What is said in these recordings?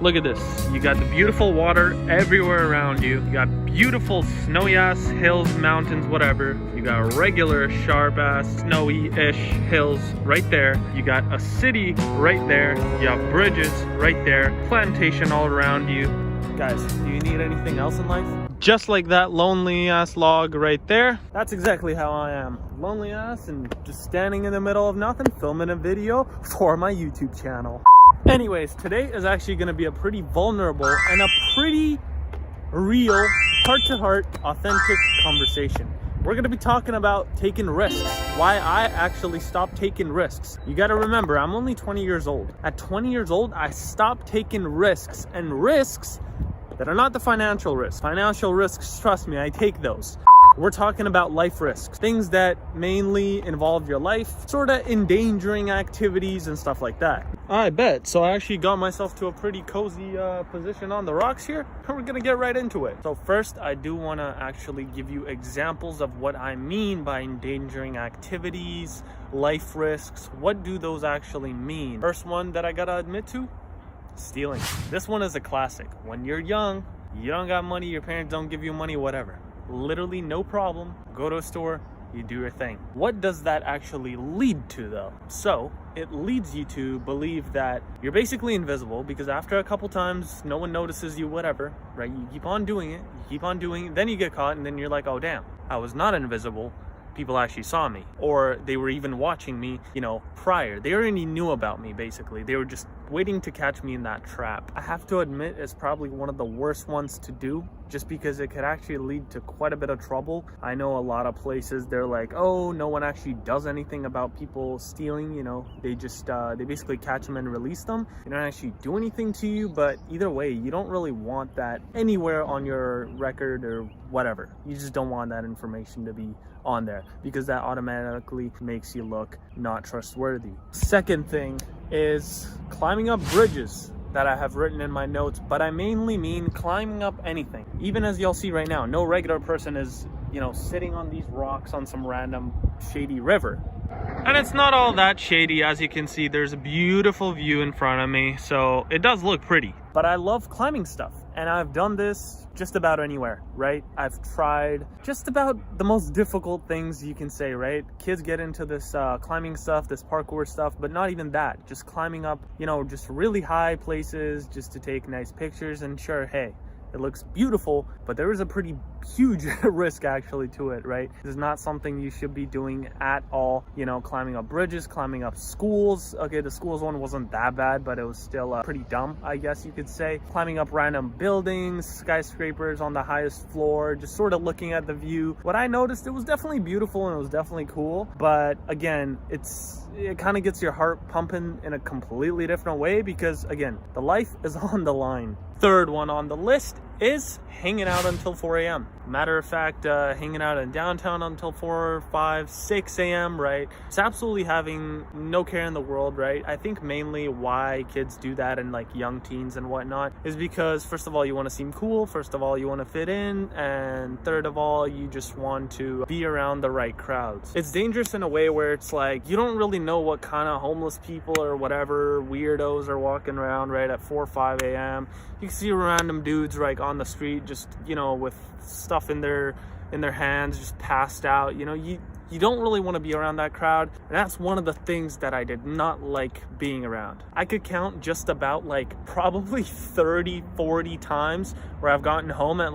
Look at this. You got the beautiful water everywhere around you. You got beautiful snowy ass hills, mountains, whatever. You got regular sharp ass snowy-ish hills right there. You got a city right there. You have bridges right there. Plantation all around you. Guys, do you need anything else in life? Just like that lonely ass log right there. That's exactly how I am. Lonely ass and just standing in the middle of nothing, filming a video for my YouTube channel. Anyways, today is actually going to be a pretty vulnerable and a pretty real, heart-to-heart, authentic conversation. We're going to be talking about taking risks, why I actually stopped taking risks. You got to remember, I'm only 20 years old. At 20 years old, I stopped taking risks, and risks that are not the financial risks. Financial risks, trust me, I take those. We're talking about life risks, things that mainly involve your life, sort of endangering activities and stuff like that. I bet. So I actually got myself to a pretty cozy position on the rocks here, and we're gonna get right into it. So first, I do want to actually give you examples of what I mean by endangering activities, life risks. What do those actually mean? First one that I gotta admit to, stealing. This one is a classic. When you're young, you don't got money, your parents don't give you money, whatever. Literally no problem. Go to a store, you do your thing. What does that actually lead to though? So it leads you to believe that you're basically invisible, because after a couple times no one notices you, whatever, right? You keep on doing it, then you get caught, and then you're like, oh damn, I was not invisible. People actually saw me, or they were even watching me, prior. They already knew about me, basically. They were just waiting to catch me in that trap. I have to admit, it's probably one of the worst ones to do, just because it could actually lead to quite a bit of trouble. I know a lot of places, they're like, oh, no one actually does anything about people stealing, they just, they basically catch them and release them. They don't actually do anything to you, but either way, you don't really want that anywhere on your record or whatever. You just don't want that information to be on there, because that automatically makes you look not trustworthy. Second thing is climbing up bridges that I have written in my notes, but I mainly mean climbing up anything. Even as you'll see right now, no regular person is, sitting on these rocks on some random shady river. And it's not all that shady. As you can see, there's a beautiful view in front of me, so it does look pretty. But I love climbing stuff, and I've done this just about anywhere, right? I've tried just about the most difficult things you can say, right? Kids get into this climbing stuff, this parkour stuff, but not even that. Just climbing up, just really high places just to take nice pictures. And sure, hey, it looks beautiful, but there is a pretty huge risk actually to it, right? This is not something you should be doing at all. Climbing up bridges, climbing up schools. Okay, the schools one wasn't that bad, but it was still pretty dumb, I guess you could say. Climbing up random buildings, skyscrapers on the highest floor, just sort of looking at the view. What I noticed, it was definitely beautiful and it was definitely cool, but again, it kind of gets your heart pumping in a completely different way, because again, the life is on the line. Third one on the list is hanging out until 4 a.m. Matter of fact, hanging out in downtown until 4, 5, 6 a.m., right? It's absolutely having no care in the world, right? I think mainly why kids do that, and like young teens and whatnot, is because first of all, you want to seem cool. First of all, you want to fit in. And third of all, you just want to be around the right crowds. It's dangerous in a way where it's like, you don't really know what kind of homeless people or whatever weirdos are walking around, right? At 4 or 5 a.m. You can see random dudes like on the street, just, with stuff in their hands, just passed out. You don't really want to be around that crowd. And that's one of the things that I did not like being around. I could count just about probably 30, 40 times where I've gotten home at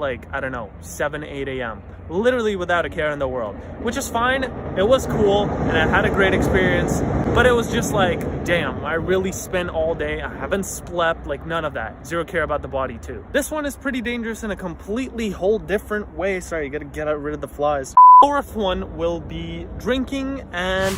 7, 8 a.m. literally without a care in the world, which is fine. It was cool and I had a great experience, but it was just damn, I really spent all day. I haven't slept, none of that. Zero care about the body too. This one is pretty dangerous in a completely whole different way. Sorry, you gotta get rid of the flies. Fourth one will be drinking and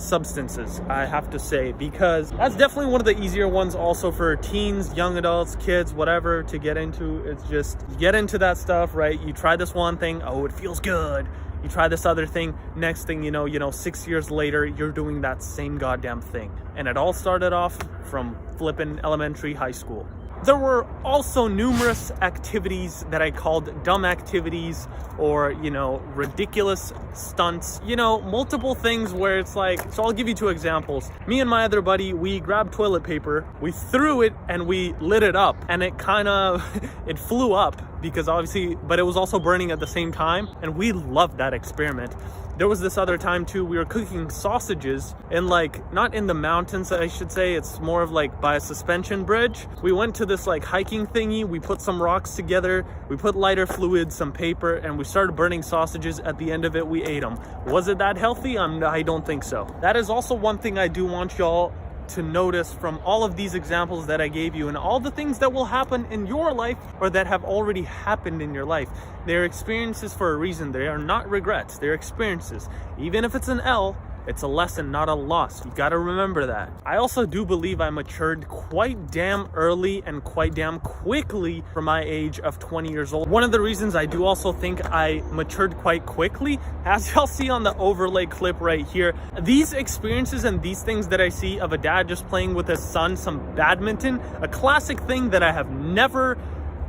substances, I have to say, because that's definitely one of the easier ones also for teens, young adults, kids, whatever, to get into. It's just, you get into that stuff, right? You try this one thing, oh, it feels good. You try this other thing, next thing you know, 6 years later, you're doing that same goddamn thing. And it all started off from flipping elementary, high school. There were also numerous activities that I called dumb activities, or, you know, ridiculous stunts, you know, multiple things where it's like, so I'll give you 2 examples. Me and my other buddy, we grabbed toilet paper, we threw it and we lit it up, and it kind of, it flew up because obviously, but it was also burning at the same time, and we loved that experiment. There was this other time too, we were cooking sausages in, like, not in the mountains, I should say, it's more of like by a suspension bridge. We went to this like hiking thingy, we put some rocks together, we put lighter fluid, some paper, and we started burning sausages. At the end of it, we ate them. Was it that healthy? I don't think so. That is also one thing I do want y'all to notice from all of these examples that I gave you, and all the things that will happen in your life or that have already happened in your life. They're experiences for a reason. They are not regrets, they're experiences. Even if it's an L, it's a lesson, not a loss. You gotta remember that. I also do believe I matured quite damn early and quite damn quickly for my age of 20 years old. One of the reasons I do also think I matured quite quickly, as y'all see on the overlay clip right here, these experiences and these things that I see of a dad just playing with his son some badminton, a classic thing that I have never,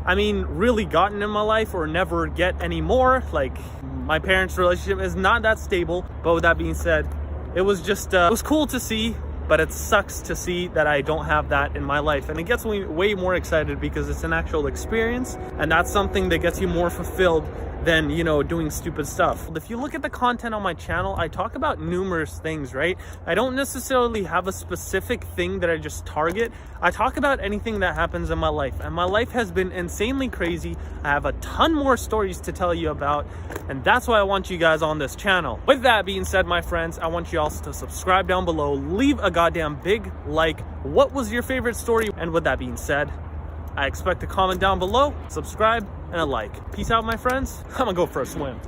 really gotten in my life or never get anymore. Like, my parents' relationship is not that stable, but with that being said, it was just, it was cool to see, but it sucks to see that I don't have that in my life. And it gets me way more excited because it's an actual experience, and that's something that gets you more fulfilled than, you know, doing stupid stuff. If you look at the content on my channel, I talk about numerous things, right? I don't necessarily have a specific thing that I just target. I talk about anything that happens in my life, and my life has been insanely crazy. I have a ton more stories to tell you about, and that's why I want you guys on this channel. With that being said, my friends, I want you all to subscribe down below, leave a goddamn big like. What was your favorite story? And with that being said, I expect a comment down below, subscribe, and a like. Peace out, my friends. I'm gonna go for a swim.